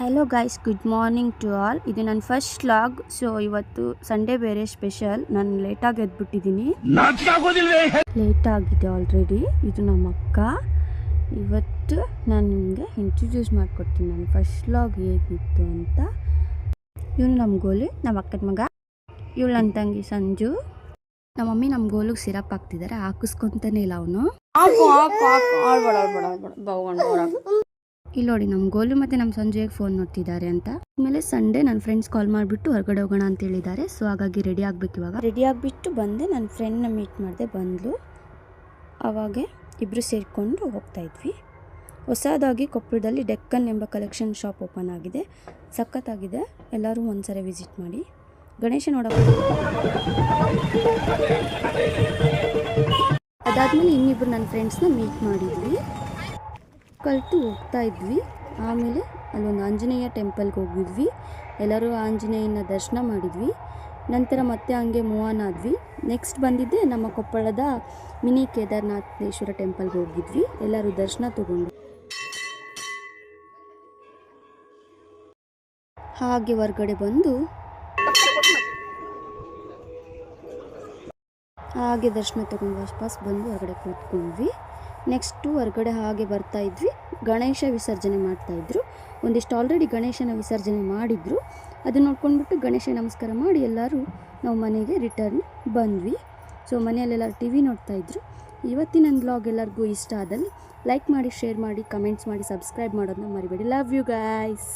Hello guys, good morning to all. ಇದು ನನ್ನ first vlog. So ಇವತ್ತು ಸಂಡೇ ಬೇರೆ ಸ್ಪೆಷಲ್. ನಾನು ಲೇಟಾಗಿ ಎದ್ಬಿಟ್ಟಿದ್ದೀನಿ, ಲೇಟ್ ಆಗಿದೆ ಆಲ್ರೆಡಿ. ಇದು ನಮ್ಮ ಅಕ್ಕ. ಇವತ್ತು ನಾನು ನಿಮಗೆ ಇಂಟ್ರೊಡ್ಯೂಸ್ ಮಾಡಿಕೊಡ್ತೀನಿ ನನ್ನ ಫಸ್ಟ್ ವ್ಲಾಗ್ ಹೇಗಿತ್ತು ಅಂತ. ಇವನು ನಮ್ಮ ಗೋಲಿ, ನಮ್ಮ ಅಕ್ಕನ ಮಗ. ಇವಳು ನನ್ನ ತಂಗಿ ಸಂಜು. ನಮ್ಮ ಮಮ್ಮಿ ನಮ್ಮ ಗೋಲಿಗೆ ಸಿರಪ್ ಹಾಕ್ತಿದ್ದಾರೆ, ಹಾಕಿಸ್ಕೊತಾನೆ ಇಲ್ಲ ಅವನು. ಇಲ್ಲಿ ನೋಡಿ ನಮ್ಮ ಗೋಲು ಮತ್ತು ನಮ್ಮ ಸಂಜೆಗೆ ಫೋನ್ ನೋಡ್ತಿದ್ದಾರೆ ಅಂತ. ಆಮೇಲೆ ಸಂಡೇ ನನ್ನ ಫ್ರೆಂಡ್ಸ್ ಕಾಲ್ ಮಾಡಿಬಿಟ್ಟು ಹೊರಗಡೆ ಹೋಗೋಣ ಅಂತ ಹೇಳಿದ್ದಾರೆ. ಸೊ ಹಾಗಾಗಿ ರೆಡಿ ಆಗಬೇಕು. ಇವಾಗ ರೆಡಿ ಆಗಿಬಿಟ್ಟು ಬಂದೆ, ನನ್ನ ಫ್ರೆಂಡ್ನ ಮೀಟ್ ಮಾಡಿದೆ. ಬಂದಳು. ಆವಾಗೆ ಇಬ್ಬರು ಸೇರಿಕೊಂಡು ಹೋಗ್ತಾ ಇದ್ವಿ. ಹೊಸದಾಗಿ ಕೊಪ್ಪಳದಲ್ಲಿ ಡೆಕ್ಕನ್ ಎಂಬ ಕಲೆಕ್ಷನ್ ಶಾಪ್ ಓಪನ್ ಆಗಿದೆ. ಸಖತ್ತಾಗಿದೆ, ಎಲ್ಲರೂ ಒಂದ್ಸರಿ ವಿಸಿಟ್ ಮಾಡಿ. ಗಣೇಶ ನೋಡೋಕೆ ಅದಾದಮೇಲೆ ಇನ್ನಿಬ್ಬರು ನನ್ನ ಫ್ರೆಂಡ್ಸ್ನ ಮೀಟ್ ಮಾಡಿದ್ವಿ. ಕಲಿತು ಹೋಗ್ತಾ ಇದ್ವಿ. ಆಮೇಲೆ ಅಲ್ಲೊಂದು ಆಂಜನೇಯ ಟೆಂಪಲ್ಗೆ ಹೋಗಿದ್ವಿ. ಎಲ್ಲರೂ ಆಂಜನೇಯನ ದರ್ಶನ ಮಾಡಿದ್ವಿ. ನಂತರ ಮತ್ತೆ ಹಂಗೆ ಮೂವ್ ಆನ್ ಆದ್ವಿ. ನೆಕ್ಸ್ಟ್ ಬಂದಿದ್ದೆ ನಮ್ಮ ಕೊಪ್ಪಳದ ಮಿನಿ ಕೇದಾರನಾಥೇಶ್ವರ ಟೆಂಪಲ್ಗೆ ಹೋಗಿದ್ವಿ. ಎಲ್ಲರೂ ದರ್ಶನ ತಗೊಂಡು ಹಾಗೆ ಹೊರಗಡೆ ಬಂದು ಹಾಗೆ ದರ್ಶನ ತಗೊಂಡು ವಾಪಸ್ ಬಂದು ಹೊರಗಡೆ ಕೂತ್ಕೊಂಡ್ವಿ. ನೆಕ್ಸ್ಟು ಹೊರಗಡೆ ಹಾಗೆ ಬರ್ತಾ ಇದ್ವಿ. ಗಣೇಶ ವಿಸರ್ಜನೆ ಮಾಡ್ತಾಯಿದ್ರು. ಒಂದಿಷ್ಟು ಆಲ್ರೆಡಿ ಗಣೇಶನ ವಿಸರ್ಜನೆ ಮಾಡಿದ್ರು. ಅದನ್ನ ನೋಡ್ಕೊಂಡ್ಬಿಟ್ಟು ಗಣೇಶ ನಮಸ್ಕಾರ ಮಾಡಿ ಎಲ್ಲರೂ ನಾವು ಮನೆಗೆ ರಿಟರ್ನ್ ಬಂದ್ವಿ. ಸೊ ಮನೆಯಲ್ಲೆಲ್ಲರೂ ಟಿ ವಿ ನೋಡ್ತಾಯಿದ್ರು. ಇವತ್ತಿನ ವ್ಲಾಗ್ ಎಲ್ಲರಿಗೂ ಇಷ್ಟ ಆದಲ್ಲಿ ಲೈಕ್ ಮಾಡಿ, ಶೇರ್ ಮಾಡಿ, ಕಮೆಂಟ್ಸ್ ಮಾಡಿ, ಸಬ್ಸ್ಕ್ರೈಬ್ ಮಾಡೋದನ್ನ ಮರಿಬೇಡಿ. Love you guys.